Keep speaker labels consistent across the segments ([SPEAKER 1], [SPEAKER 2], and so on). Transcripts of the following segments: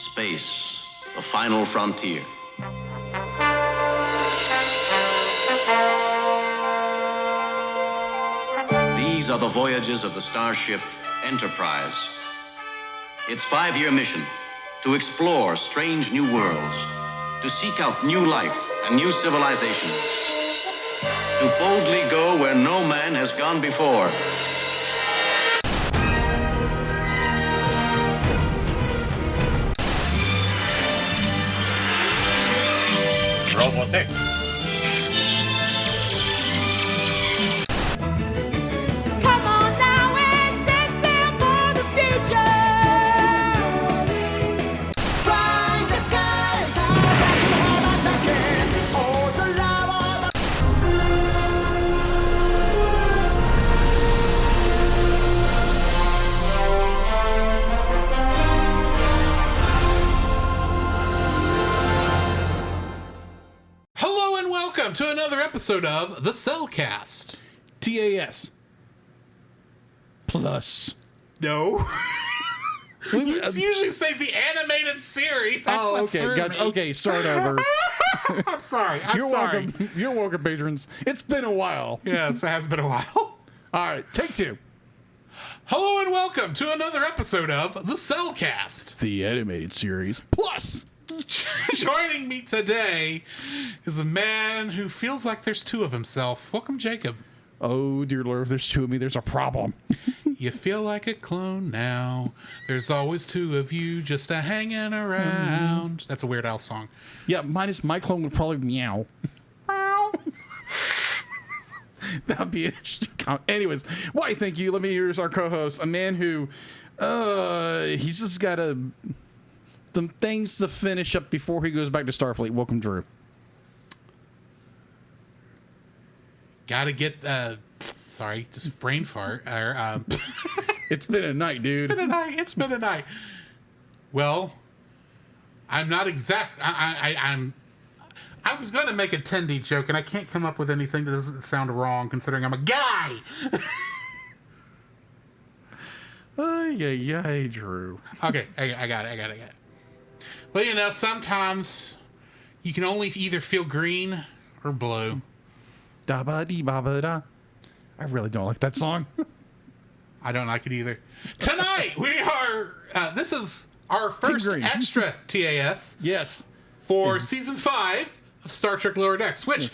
[SPEAKER 1] Space, the final frontier. These are the voyages of the starship Enterprise. Its 5-year mission, to explore strange new worlds, to seek out new life and new civilizations, to boldly go where no man has gone before.
[SPEAKER 2] Robotech.
[SPEAKER 3] Come on now and set sail for the future. Fly the sky, oh, the lava.
[SPEAKER 4] Hello and welcome to another episode of The Cellcast.
[SPEAKER 5] TAS. Plus.
[SPEAKER 4] No. You usually say the animated series. That's
[SPEAKER 5] Oh,
[SPEAKER 4] what
[SPEAKER 5] okay.
[SPEAKER 4] threw
[SPEAKER 5] Gotcha.
[SPEAKER 4] me.
[SPEAKER 5] Okay, start over.
[SPEAKER 4] I'm sorry.
[SPEAKER 5] You're welcome. You're welcome, patrons. It's been a while.
[SPEAKER 4] Yes, it has been a while.
[SPEAKER 5] All right, take two.
[SPEAKER 4] Hello and welcome to another episode of The Cellcast.
[SPEAKER 5] The animated series. Plus.
[SPEAKER 4] Joining me today is a man who feels like there's two of himself. Welcome, Jacob.
[SPEAKER 5] Oh, dear Lord, if there's two of me, there's a problem.
[SPEAKER 4] You feel like a clone now. There's always two of you just a hanging around. That's a Weird Al song.
[SPEAKER 5] Yeah, minus my clone would probably meow. That'd be an interesting comment. Anyways, why, thank you. Let me introduce our co-host, a man who, he's just got some things to finish up before he goes back to Starfleet. Welcome, Drew.
[SPEAKER 4] Gotta get, sorry, just brain fart.
[SPEAKER 5] It's been a night, dude.
[SPEAKER 4] It's been a night. Well, I'm not exact. I was going to make a Tendy joke, and I can't come up with anything that doesn't sound wrong, considering I'm a guy.
[SPEAKER 5] Yeah, Drew.
[SPEAKER 4] Okay, I got it. Well, you know, sometimes you can only either feel green or blue.
[SPEAKER 5] Da ba dee ba ba da. I really don't like that song.
[SPEAKER 4] I don't like it either. Tonight, we are, this is our first
[SPEAKER 5] Green.
[SPEAKER 4] extra TAS.
[SPEAKER 5] Yes.
[SPEAKER 4] For season 5 of Star Trek Lower Decks, which,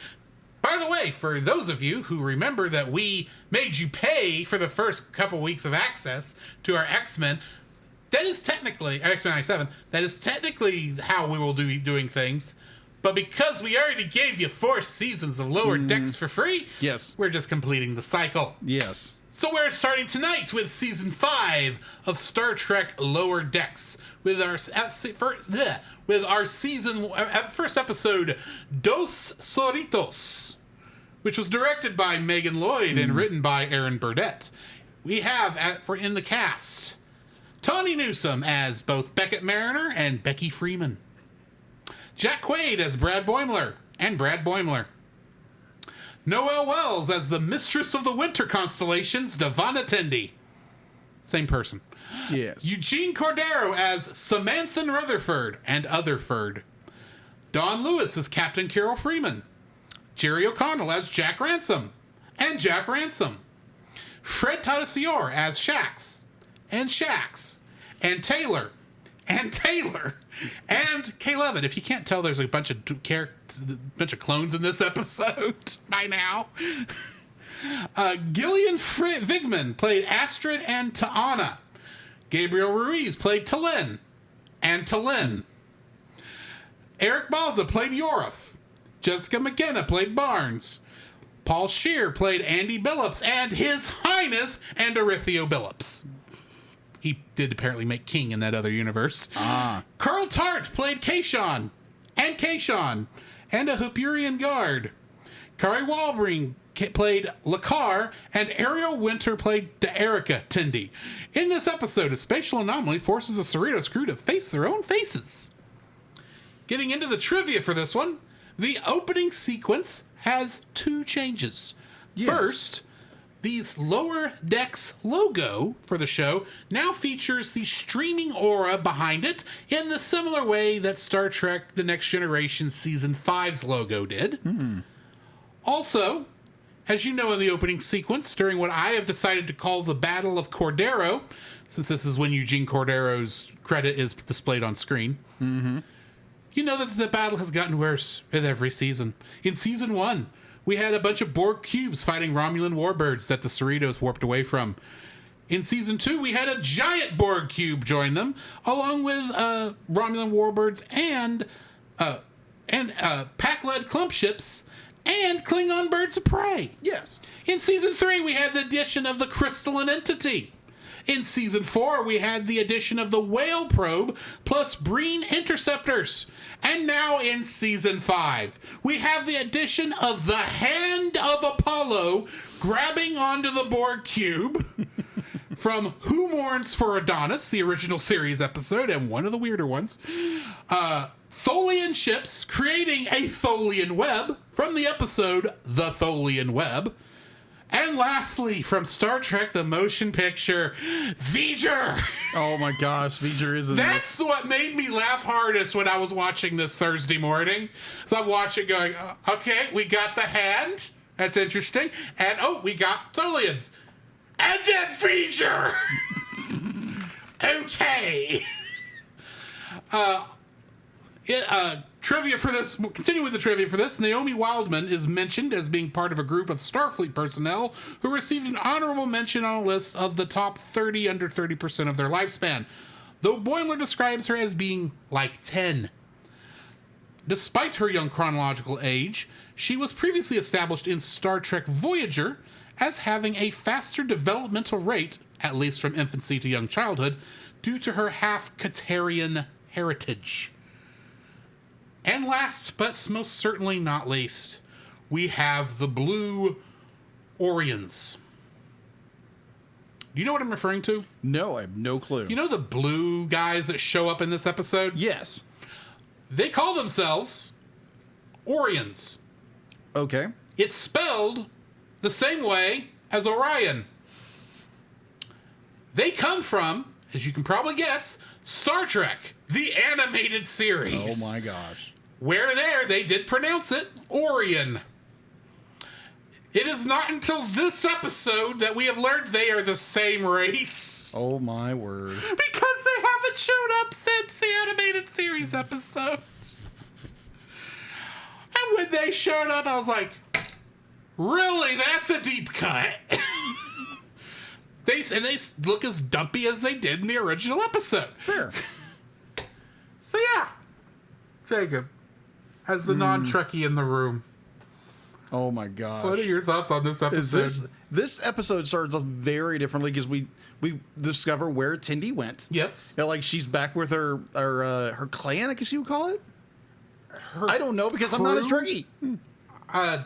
[SPEAKER 4] by the way, for those of you who remember that we made you pay for the first couple weeks of access to our X-Men, that is technically, X-Men 97, that is technically how we will be doing things. But because we already gave you 4 seasons of Lower Decks for free,
[SPEAKER 5] Yes.
[SPEAKER 4] we're just completing the cycle.
[SPEAKER 5] Yes.
[SPEAKER 4] So we're starting tonight with season 5 of Star Trek Lower Decks with our first episode, Dos Cerritos, which was directed by Megan Lloyd and written by Aaron Burdett. We have in the cast Tawny Newsome as both Beckett Mariner and Becky Freeman, Jack Quaid as Brad Boimler and Brad Boimler, Noelle Wells as the Mistress of the Winter Constellations, Devana Tendi. Same person.
[SPEAKER 5] Yes.
[SPEAKER 4] Eugene Cordero as Samantha Rutherford and Otherford. Don Lewis as Captain Carol Freeman. Jerry O'Connell as Jack Ransom and Jack Ransom. Fred Tatasciore as Shax and Shax. And Taylor and Taylor. And Kay Levitt. If you can't tell, there's a bunch of clones in this episode by now. Gillian Vigman played Astrid and Ta'ana. Gabriel Ruiz played T'Lyn and T'Lyn. Eric Balza played Yorif. Jessica McKenna played Barnes. Paul Scheer played Andy Billups and His Highness Andorithio Billups. He did apparently make King in that other universe. Carl Tart played Kayshawn and a Hoopurian guard. Kari Walbring played Lakar, and Ariel Winter played Daerica Tendi. In this episode, a spatial anomaly forces the Cerritos crew to face their own faces. Getting into the trivia for this one, the opening sequence has 2 changes.
[SPEAKER 5] Yes.
[SPEAKER 4] First, The Lower Decks logo for the show now features the streaming aura behind it in the similar way that Star Trek The Next Generation Season 5's logo did. Also, as you know in the opening sequence, during what I have decided to call the Battle of Cordero, since this is when Eugene Cordero's credit is displayed on screen, you know that the battle has gotten worse with every season. In Season 1, we had a bunch of Borg cubes fighting Romulan warbirds that the Cerritos warped away from. In Season 2, we had a giant Borg cube join them, along with Romulan warbirds and pack-led clump ships and Klingon birds of prey.
[SPEAKER 5] Yes.
[SPEAKER 4] In Season 3, we had the addition of the crystalline entity. In Season 4, we had the addition of the whale probe plus Breen interceptors. And now in Season 5, we have the addition of the Hand of Apollo grabbing onto the Borg cube from Who Mourns for Adonis, the original series episode, and one of the weirder ones. Tholian ships creating a Tholian web from the episode The Tholian Web. And lastly, from Star Trek The Motion Picture, V'ger!
[SPEAKER 5] Oh my gosh, V'ger is in
[SPEAKER 4] That's what made me laugh hardest when I was watching this Thursday morning. So I'm watching going, okay, we got the Hand. That's interesting. And, we got Tholians. And then V'ger! Okay. Trivia for this, continue with the trivia for this. Naomi Wildman is mentioned as being part of a group of Starfleet personnel who received an honorable mention on a list of the top 30 under 30% of their lifespan, though Boimler describes her as being like 10. Despite her young chronological age, she was previously established in Star Trek Voyager as having a faster developmental rate, at least from infancy to young childhood, due to her half-Katarian heritage. And last, but most certainly not least, we have the Blue Orions. Do you know what I'm referring to?
[SPEAKER 5] No, I have no clue.
[SPEAKER 4] You know the blue guys that show up in this episode?
[SPEAKER 5] Yes.
[SPEAKER 4] They call themselves Orions.
[SPEAKER 5] Okay.
[SPEAKER 4] It's spelled the same way as Orion. They come from, as you can probably guess, Star Trek, the animated series.
[SPEAKER 5] Oh my gosh.
[SPEAKER 4] Where they did pronounce it Orion. It is not until this episode that we have learned they are the same race.
[SPEAKER 5] Oh my word.
[SPEAKER 4] Because they haven't showed up since the animated series episode. And when they showed up, I was like, really? That's a deep cut. They look as dumpy as they did in the original episode.
[SPEAKER 5] Fair.
[SPEAKER 4] So yeah, Jacob, as the non-Trekkie in the room,
[SPEAKER 5] Oh my gosh.
[SPEAKER 4] what are your thoughts on this episode?
[SPEAKER 5] This episode starts off very differently because we discover where Tindy went.
[SPEAKER 4] Yes.
[SPEAKER 5] Yeah, like she's back with her clan, I guess you would call it. I don't know because I'm not a
[SPEAKER 4] crew?
[SPEAKER 5] Trekkie.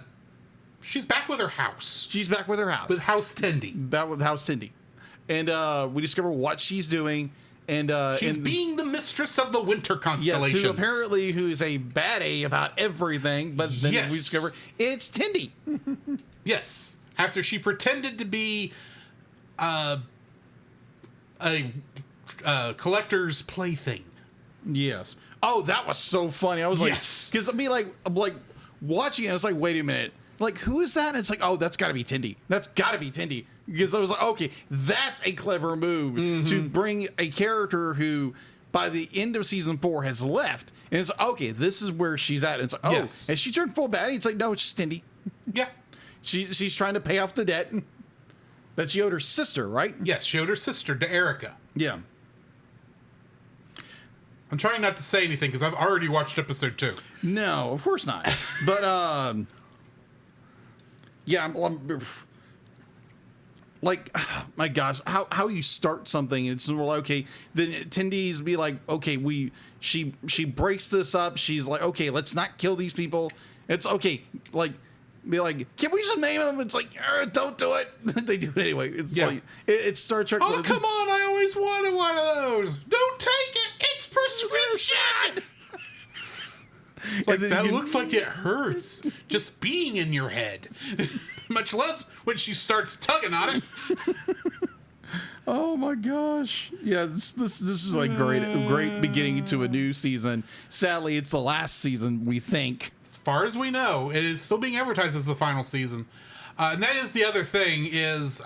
[SPEAKER 4] She's back with her house.
[SPEAKER 5] She's back with her house.
[SPEAKER 4] With House Tindy.
[SPEAKER 5] Back with House Tindy. And we discover what she's doing. And
[SPEAKER 4] She's being the mistress of the winter constellations.
[SPEAKER 5] Yes, who's a baddie about everything, but then
[SPEAKER 4] Yes.
[SPEAKER 5] we discover it's Tindy.
[SPEAKER 4] Yes. After she pretended to be a collector's plaything.
[SPEAKER 5] Yes. Oh, that was so funny. I was like,
[SPEAKER 4] Yes.
[SPEAKER 5] because I'm like watching it. I was like, wait a minute. Like, who is that? And it's like, oh, that's got to be Tindy. That's got to be Tindy. Because I was like, okay, that's a clever move to bring a character who, by the end of season 4, has left. And it's like, okay, this is where she's at. And it's like, oh,
[SPEAKER 4] Yes.
[SPEAKER 5] and she turned full baddie. It's like, no, it's just Tindy.
[SPEAKER 4] Yeah.
[SPEAKER 5] She's trying to pay off the debt that she owed her sister, right?
[SPEAKER 4] Yes, she owed her sister to Erica.
[SPEAKER 5] Yeah.
[SPEAKER 4] I'm trying not to say anything because I've already watched episode 2.
[SPEAKER 5] No, of course not. But yeah, I'm like, my gosh, how you start something and it's more like, okay, then Tindy's be like, okay, she breaks this up. She's like, okay, let's not kill these people. It's okay, like, be like, can we just name them? It's like, don't do it. They do it anyway. It's like it's Star Trek.
[SPEAKER 4] Oh, come on! I always wanted one of those. Don't take it. It's prescription. It's like, that looks like it hurts just being in your head. much less when she starts tugging on it.
[SPEAKER 5] Oh my gosh! Yeah, this is like great beginning to a new season. Sadly, it's the last season, we think.
[SPEAKER 4] As far as we know, it is still being advertised as the final season, and that is the other thing is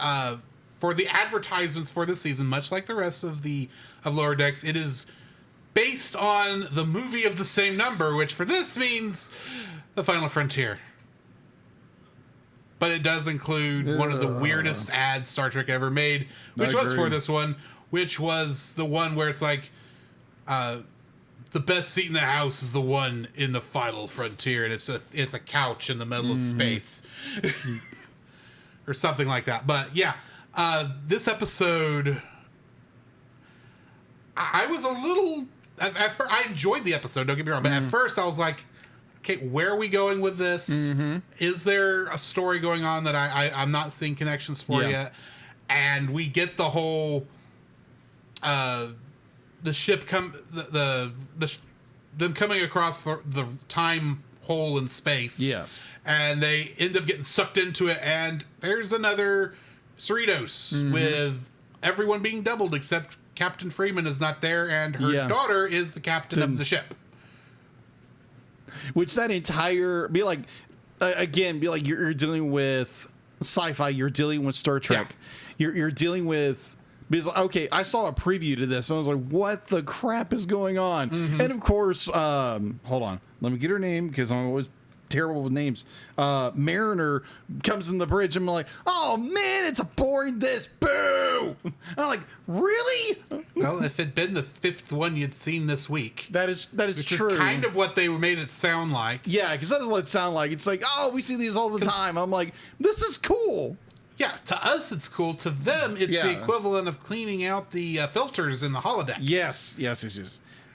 [SPEAKER 4] for the advertisements for this season, much like the rest of Lower Decks, it is based on the movie of the same number, which for this means The Final Frontier. But it does include one of the weirdest ads Star Trek ever made, which was for this one, which was the one where it's like, the best seat in the house is the one in the Final Frontier, and it's a couch in the middle of space, or something like that. But yeah, this episode, I was a little. I enjoyed the episode. Don't get me wrong, but at first I was like, okay, where are we going with this? Is there a story going on that I'm not seeing connections for yet? And we get the whole the ship them coming across the time hole in space.
[SPEAKER 5] Yes.
[SPEAKER 4] And they end up getting sucked into it, and there's another Cerritos with everyone being doubled except Captain Freeman is not there, and her daughter is the captain of the ship.
[SPEAKER 5] Which that entire you're dealing with sci-fi, you're dealing with Star Trek, you're dealing with, because okay, I saw a preview to this and I was like, what the crap is going on? And of course, hold on, let me get her name because I'm always terrible with names. Mariner comes in the bridge and I'm like, oh man, it's aboard this, boo. And I'm like, really?
[SPEAKER 4] Well, if it'd been the fifth one you'd seen this week,
[SPEAKER 5] that is
[SPEAKER 4] which
[SPEAKER 5] true.
[SPEAKER 4] Is kind of what they made it sound like.
[SPEAKER 5] Yeah, because that's what it sounded like. It's like, oh, we see these all the time. I'm like, this is cool.
[SPEAKER 4] Yeah, to us it's cool. To them, it's the equivalent of cleaning out the filters in the holodeck.
[SPEAKER 5] Yes.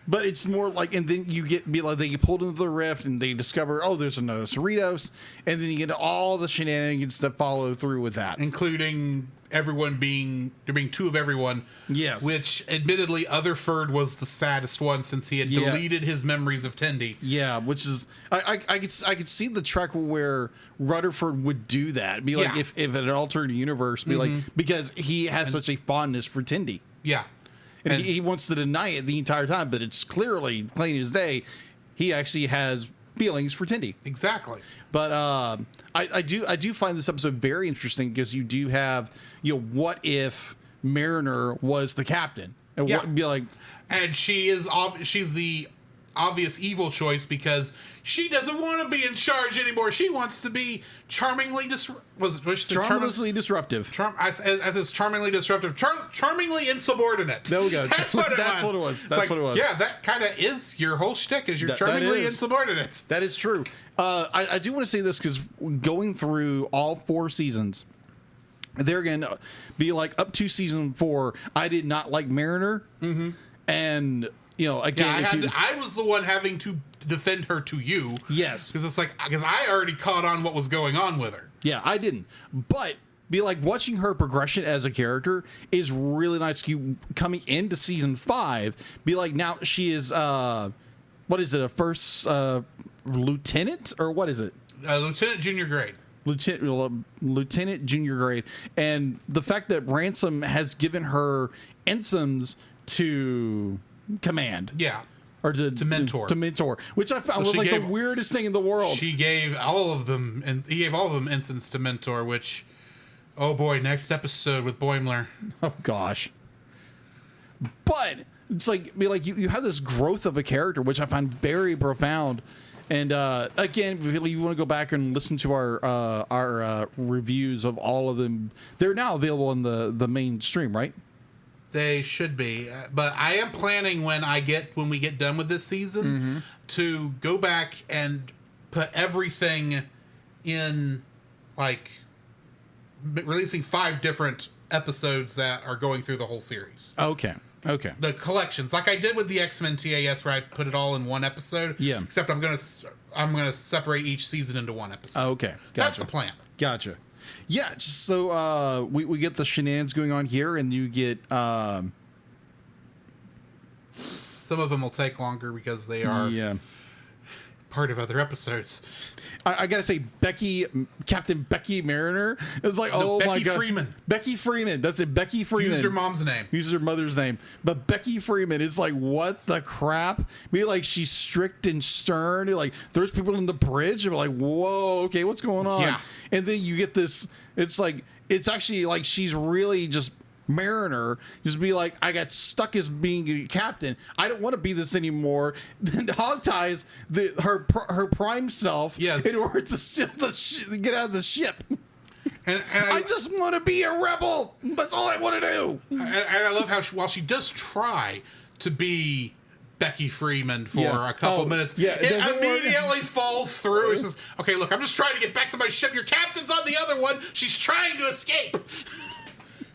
[SPEAKER 5] But it's more like, and then you they get pulled into the rift and they discover, oh, there's another Cerritos, and then you get all the shenanigans that follow through with that,
[SPEAKER 4] including everyone being two of everyone.
[SPEAKER 5] Yes,
[SPEAKER 4] which admittedly, Otherford was the saddest one since he had deleted his memories of Tendi.
[SPEAKER 5] Yeah, which is I could see the Trek where Rutherford would do that. Be like if in an alternate universe, be like, because he has such a fondness for Tendi.
[SPEAKER 4] Yeah.
[SPEAKER 5] And he wants to deny it the entire time, but it's clearly plain as day. He actually has feelings for Tendi.
[SPEAKER 4] Exactly.
[SPEAKER 5] But I do find this episode very interesting because you do have, what if Mariner was the captain? And what would be like,
[SPEAKER 4] and she's the obvious evil choice because she doesn't want to be in charge anymore. She wants to be charmingly disruptive.
[SPEAKER 5] Charmingly disruptive.
[SPEAKER 4] Charmingly disruptive. Charmingly insubordinate.
[SPEAKER 5] There we go.
[SPEAKER 4] That's what it was. Yeah, that kind of is your whole shtick, is you're charmingly insubordinate.
[SPEAKER 5] That is true. I do want to say this because going through all 4 seasons, they're going to be like up to season 4, I did not like Mariner. And... again,
[SPEAKER 4] I was the one having to defend her to you.
[SPEAKER 5] Yes.
[SPEAKER 4] Because I already caught on what was going on with her.
[SPEAKER 5] Yeah, I didn't. But be like, watching her progression as a character is really nice. You coming into season 5, be like, now she is, what is it, a first lieutenant? Or what is it?
[SPEAKER 4] Lieutenant junior grade.
[SPEAKER 5] Lieutenant junior grade. And the fact that Ransom has given her ensigns to command, or to mentor, which I found was like the weirdest thing in the world.
[SPEAKER 4] She gave all of them, and he gave all of them ensigns to mentor. Which, oh boy, next episode with Boimler.
[SPEAKER 5] Oh gosh. But it's like, be like, you have this growth of a character, which I find very profound. And again, if you want to go back and listen to our reviews of all of them, they're now available in the mainstream, right?
[SPEAKER 4] They should be, but I am planning when we get done with this season to go back and put everything in, like releasing 5 different episodes that are going through the whole series.
[SPEAKER 5] Okay.
[SPEAKER 4] The collections, like I did with the X-Men TAS, where I put it all in one episode. Yeah. Except I'm gonna separate each season into one episode.
[SPEAKER 5] Okay. Gotcha.
[SPEAKER 4] That's the plan.
[SPEAKER 5] Gotcha. Yeah, so we get the shenanigans going on here, and you get...
[SPEAKER 4] Some of them will take longer because they are part of other episodes.
[SPEAKER 5] I gotta say, Captain Becky Mariner is like,
[SPEAKER 4] No,
[SPEAKER 5] oh my
[SPEAKER 4] Becky
[SPEAKER 5] god,
[SPEAKER 4] Freeman.
[SPEAKER 5] Becky Freeman. That's it, Becky Freeman.
[SPEAKER 4] Used her mom's name.
[SPEAKER 5] Uses her mother's name, but Becky Freeman is like, what the crap? Be like, she's strict and stern. Like, there's people in the bridge, and we're like, whoa, okay, what's going on?
[SPEAKER 4] Yeah.
[SPEAKER 5] And then you get this. It's like, it's actually like she's really just. Mariner just be like, I got stuck as being a captain. I don't want to be this anymore. Then hog ties her prime self in order to steal get out of the ship.
[SPEAKER 4] And
[SPEAKER 5] I just want to be a rebel. That's all I want to do.
[SPEAKER 4] And I love how while she does try to be Becky Freeman for a couple minutes, it immediately falls through. It says, okay, look, I'm just trying to get back to my ship. Your captain's on the other one. She's trying to escape.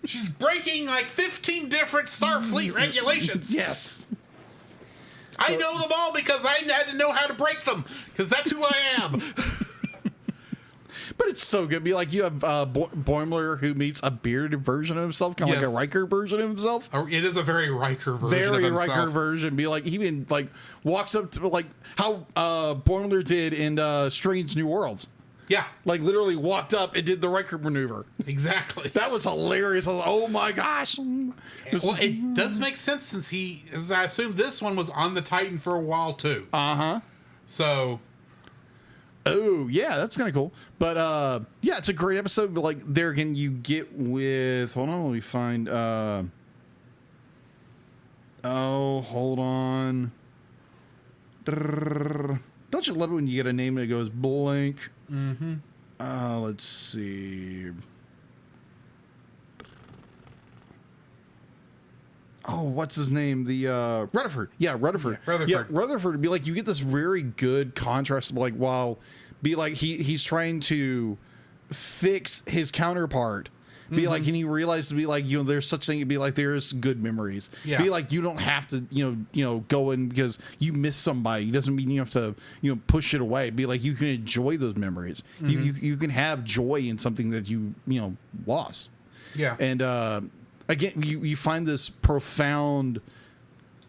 [SPEAKER 4] She's breaking like 15 different Starfleet regulations.
[SPEAKER 5] Yes.
[SPEAKER 4] I know them all because I had to know how to break them because that's who I am.
[SPEAKER 5] But it's so good. Be like, you have Boimler who meets a bearded version of himself, kind of like a Riker version of himself.
[SPEAKER 4] It is a very Riker version of himself.
[SPEAKER 5] Riker version. Be like, he even like walks up to like how Boimler did in Strange New Worlds.
[SPEAKER 4] Yeah.
[SPEAKER 5] Like, literally walked up and did the Riker maneuver.
[SPEAKER 4] Exactly.
[SPEAKER 5] That was hilarious. I was like, oh my gosh.
[SPEAKER 4] It does make sense since I assume this one was on the Titan for a while too.
[SPEAKER 5] Uh-huh.
[SPEAKER 4] So.
[SPEAKER 5] Oh, yeah, that's kind of cool. But, yeah, it's a great episode. But, like, there again, you get with... Hold on, let me find... hold on. Don't you love it when you get a name that goes blank?
[SPEAKER 4] Mm-hmm.
[SPEAKER 5] Let's see. Oh, what's his name? The Rutherford. Yeah, Rutherford.
[SPEAKER 4] Yeah, Rutherford.
[SPEAKER 5] Yeah, Rutherford. Be like, you get this very good contrast. Like, wow, be like he's trying to fix his counterpart. Be like, and he realized to be like, you know, there's such thing. Be like, there's good memories.
[SPEAKER 4] Yeah.
[SPEAKER 5] Be like, you don't have to, you know, go in because you miss somebody. It doesn't mean you have to, you know, push it away. Be like, you can enjoy those memories. You can have joy in something that you know lost.
[SPEAKER 4] Yeah.
[SPEAKER 5] And again, you find this profound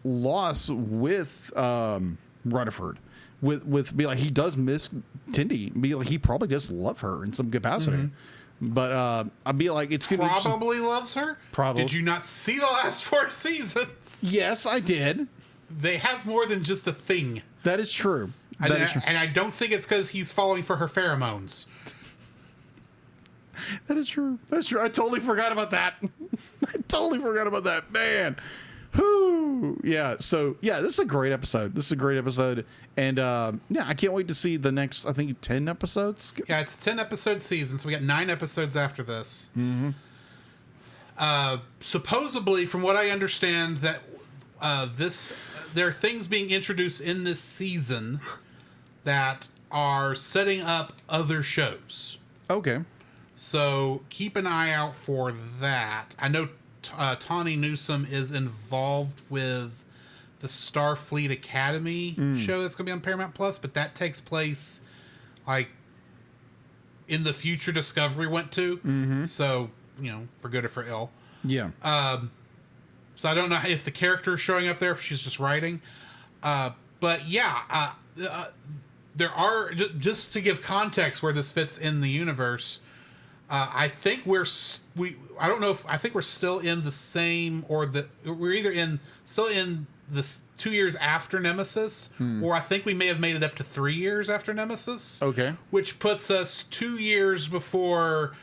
[SPEAKER 5] loss with Rutherford. With be like, he does miss Tindy. Be like, he probably does love her in some capacity. But I'd be like, it's gonna
[SPEAKER 4] probably loves her.
[SPEAKER 5] Probably.
[SPEAKER 4] Did you not see the last 4 seasons?
[SPEAKER 5] Yes, I did.
[SPEAKER 4] They have more than just a thing.
[SPEAKER 5] That is true.
[SPEAKER 4] And I don't think it's because he's falling for her pheromones.
[SPEAKER 5] That is true. That's true. I totally forgot about that. Man. Whoo. Yeah. So yeah, this is a great episode. And yeah, I can't wait to see the next, I think, 10 episodes.
[SPEAKER 4] Yeah, it's a 10-episode season, so we got 9 episodes after this. Supposedly, from what I understand, that there are things being introduced in this season that are setting up other shows.
[SPEAKER 5] Okay.
[SPEAKER 4] So keep an eye out for that. I know Tawny Newsome is involved with the Starfleet Academy show that's going to be on Paramount Plus, but that takes place like in the future Discovery went to. So, you know, for good or for ill.
[SPEAKER 5] Yeah.
[SPEAKER 4] So I don't know if the character is showing up there, if she's just writing. But yeah, there are, just to give context where this fits in the universe, I think I don't know if, I think we're still in the same, or we're still in the 2 years after Nemesis, or I think we may have made it up to 3 years after Nemesis.
[SPEAKER 5] Okay.
[SPEAKER 4] Which puts us 2 years before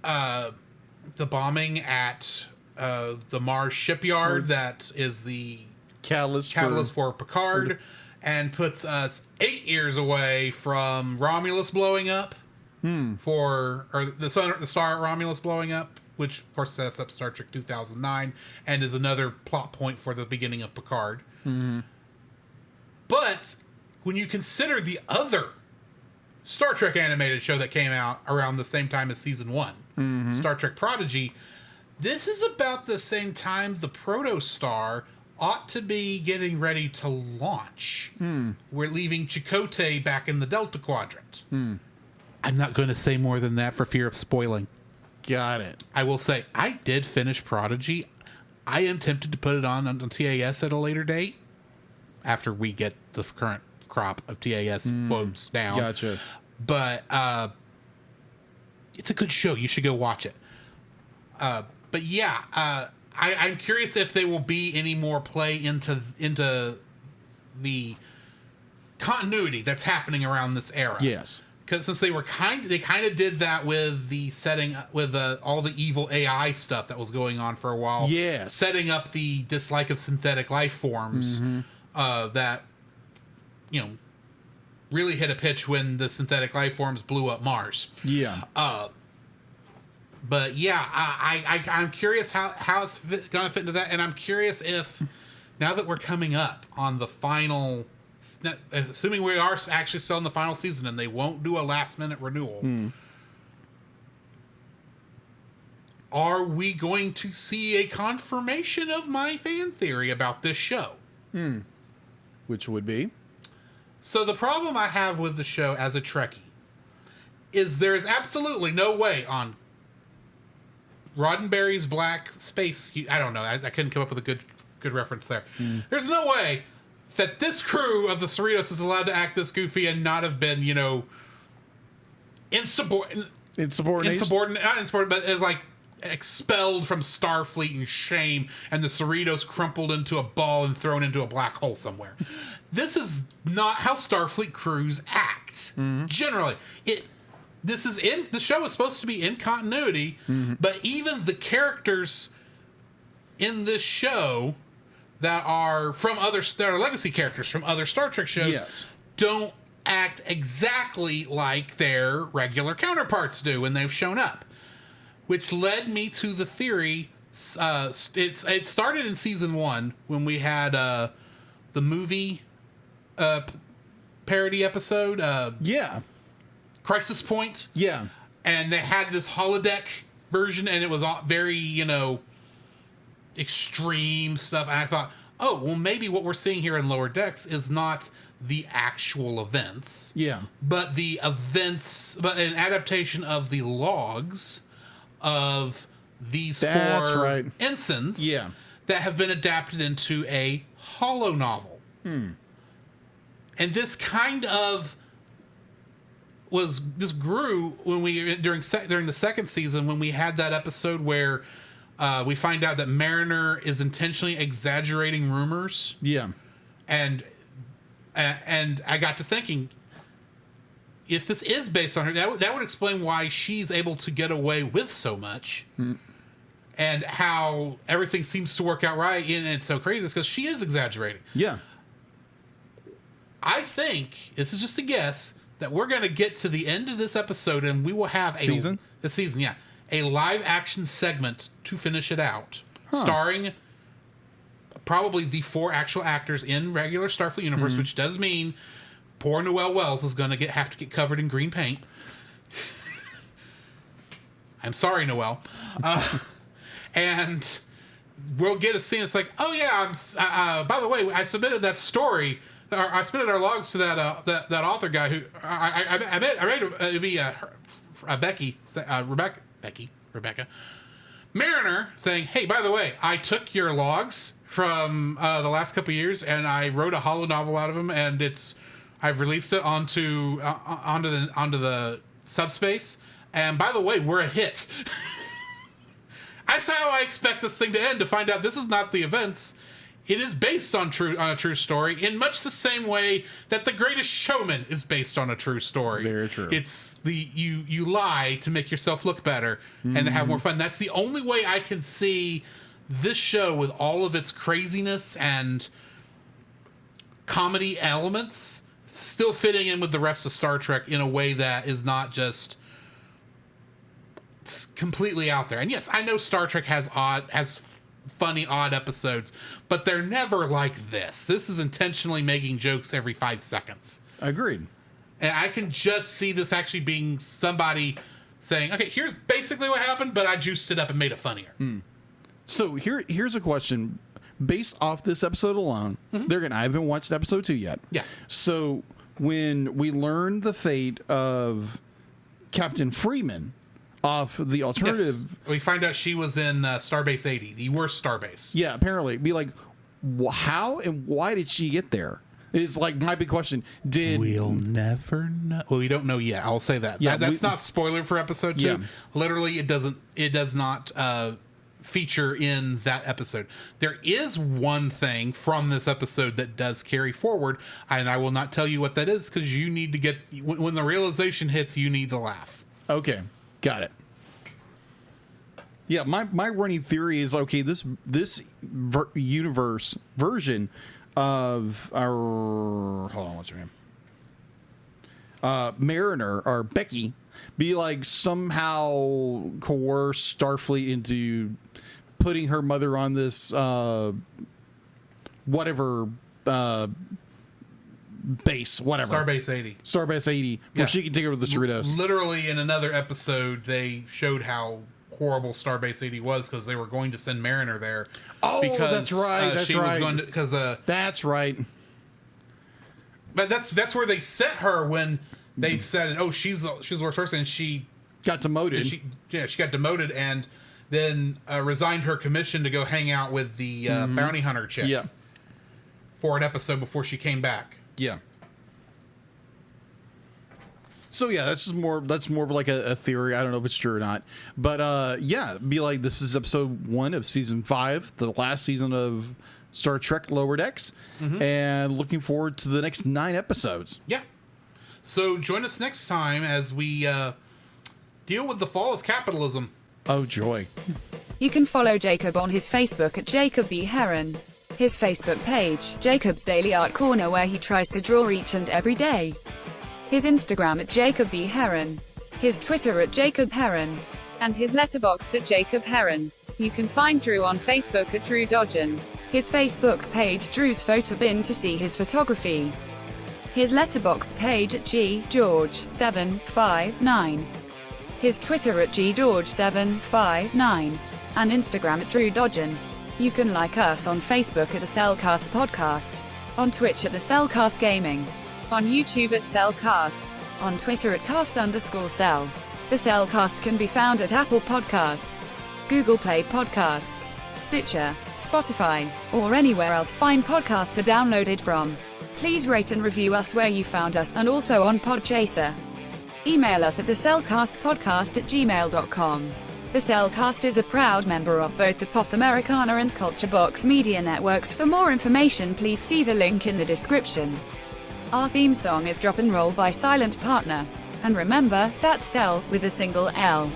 [SPEAKER 4] the bombing at the Mars shipyard that is the catalyst for Picard, and puts us 8 years away from Romulus blowing up, or the star Romulus blowing up, which of course sets up Star Trek 2009 and is another plot point for the beginning of Picard. But when you consider the other Star Trek animated show that came out around the same time as season 1, Star Trek Prodigy, this is about the same time the Protostar ought to be getting ready to launch. We're leaving Chakotay back in the Delta Quadrant. I'm not going to say more than that for fear of spoiling.
[SPEAKER 5] Got it.
[SPEAKER 4] I will say, I did finish Prodigy. I am tempted to put it on TAS at a later date, after we get the current crop of TAS votes down.
[SPEAKER 5] Gotcha.
[SPEAKER 4] But it's a good show. You should go watch it. But yeah, I'm curious if there will be any more play into the continuity that's happening around this era.
[SPEAKER 5] Yes.
[SPEAKER 4] Because since they kind of did that with the setting with all the evil AI stuff that was going on for a while.
[SPEAKER 5] Yes.
[SPEAKER 4] Setting up the dislike of synthetic life forms that really hit a pitch when the synthetic life forms blew up Mars.
[SPEAKER 5] Yeah.
[SPEAKER 4] But yeah, I'm curious how it's going to fit into that, and I'm curious if now that we're coming up on the final. Assuming we are actually still in the final season and they won't do a last minute renewal, are we going to see a confirmation of my fan theory about this show?
[SPEAKER 5] Which would be?
[SPEAKER 4] So the problem I have with the show as a Trekkie is there is absolutely no way on Roddenberry's Black Space. I don't know. I couldn't come up with a good reference there. There's no way that this crew of the Cerritos is allowed to act this goofy and not have been, insubordinate, not insubordinate, but is like expelled from Starfleet in shame, and the Cerritos crumpled into a ball and thrown into a black hole somewhere. This is not how Starfleet crews act. Generally, the show is supposed to be in continuity, but even the characters in this show that are legacy characters from other Star Trek shows don't act exactly like their regular counterparts do when they've shown up, which led me to the theory. It started in season 1 when we had the movie parody episode, Crisis Point.
[SPEAKER 5] Yeah.
[SPEAKER 4] And they had this holodeck version, and it was all very, extreme stuff. And I thought, oh, well, maybe what we're seeing here in Lower Decks is not the actual events.
[SPEAKER 5] Yeah.
[SPEAKER 4] But but an adaptation of the logs of these four ensigns that have been adapted into a holo novel. And this kind of grew when during the second season, when we had that episode where we find out that Mariner is intentionally exaggerating rumors.
[SPEAKER 5] Yeah.
[SPEAKER 4] And I got to thinking, if this is based on her, that would explain why she's able to get away with so much, and how everything seems to work out right. And it's so crazy because she is exaggerating.
[SPEAKER 5] Yeah.
[SPEAKER 4] I think, this is just a guess, that we're going to get to the end of this episode and we will have a live action segment to finish it out, starring probably the 4 actual actors in regular Starfleet universe, which does mean poor Noelle Wells is going to have to get covered in green paint. I'm sorry, Noelle. And we'll get a scene. It's like, oh yeah, by the way, I submitted that story. I submitted our logs to that author guy who I made it'd be Rebecca Mariner saying, hey, by the way, I took your logs from the last couple of years and I wrote a holo novel out of them, and I've released it onto the subspace, and by the way, we're a hit. That's how I expect this thing to end, to find out this is not the events. It is based on a true story, in much the same way that The Greatest Showman is based on a true story.
[SPEAKER 5] Very true.
[SPEAKER 4] It's you lie to make yourself look better and to have more fun. That's the only way I can see this show, with all of its craziness and comedy elements, still fitting in with the rest of Star Trek in a way that is not just completely out there. And yes, I know Star Trek has funny, odd episodes, but they're never like this. This is intentionally making jokes every 5 seconds.
[SPEAKER 5] Agreed.
[SPEAKER 4] And I can just see this actually being somebody saying, okay, here's basically what happened, but I juiced it up and made it funnier.
[SPEAKER 5] So here's a question. Based off this episode alone, I haven't watched episode 2 yet.
[SPEAKER 4] Yeah.
[SPEAKER 5] So when we learn the fate of Captain Freeman off the alternative...
[SPEAKER 4] Yes. We find out she was in Starbase 80, the worst starbase.
[SPEAKER 5] Yeah, apparently. Be like, how and why did she get there? Is like my big question.
[SPEAKER 4] We'll never know. Well, we don't know yet. I'll say that.
[SPEAKER 5] Yeah,
[SPEAKER 4] That's not spoiler for episode 2.
[SPEAKER 5] Yeah.
[SPEAKER 4] Literally, it does not feature in that episode. There is one thing from this episode that does carry forward, and I will not tell you what that is because you need to get when the realization hits. You need to laugh.
[SPEAKER 5] Okay, got it. Yeah, my running theory is okay. This universe version of our hold on, what's her name? Mariner or Becky be like somehow coerce Starfleet into putting her mother on this whatever base, whatever
[SPEAKER 4] Starbase 80.
[SPEAKER 5] Starbase 80, where she can take over the Cerritos.
[SPEAKER 4] Literally, in another episode, they showed how horrible Starbase 80 was because they were going to send Mariner there.
[SPEAKER 5] Oh,
[SPEAKER 4] because,
[SPEAKER 5] that's right. That's
[SPEAKER 4] she
[SPEAKER 5] right.
[SPEAKER 4] Was going to,
[SPEAKER 5] that's right.
[SPEAKER 4] But that's where they set her when they said, "Oh, she's the worst person." And she
[SPEAKER 5] got demoted.
[SPEAKER 4] She got demoted and then resigned her commission to go hang out with the bounty hunter chick.
[SPEAKER 5] Yeah.
[SPEAKER 4] For an episode before she came back.
[SPEAKER 5] Yeah. So yeah, that's more of like a theory. I don't know if it's true or not, but yeah, be like this is episode 1 of season 5, the last season of Star Trek Lower Decks, and looking forward to the next 9 episodes.
[SPEAKER 4] Yeah. So join us next time as we deal with the fall of capitalism.
[SPEAKER 5] Oh joy!
[SPEAKER 6] You can follow Jacob on his Facebook at Jacob B. Heron. His Facebook page, Jacob's Daily Art Corner, where he tries to draw each and every day. His Instagram at Jacob B. Heron. His Twitter at Jacob Heron. And his Letterboxd at Jacob Heron. You can find Drew on Facebook at Drew Dodgen. His Facebook page Drew's Photo Bin to see his photography. His Letterboxd page at GGeorge759. His Twitter at GGeorge759. And Instagram at Drew Dodgen. You can like us on Facebook at the Cellcast Podcast. On Twitch at the Cellcast Gaming. On YouTube at Cellcast. On Twitter at cast_cell. The Cellcast can be found at Apple Podcasts, Google Play Podcasts, Stitcher, Spotify, or anywhere else fine podcasts are downloaded from. Please rate and review us where you found us, and also on Podchaser. Email us at thecellcastpodcast@gmail.com. The Cellcast is a proud member of both the Pop Americana and Culture Box media networks. For more information, please see the link in the description. Our theme song is Drop and Roll by Silent Partner. And remember, that's Cell with a single L.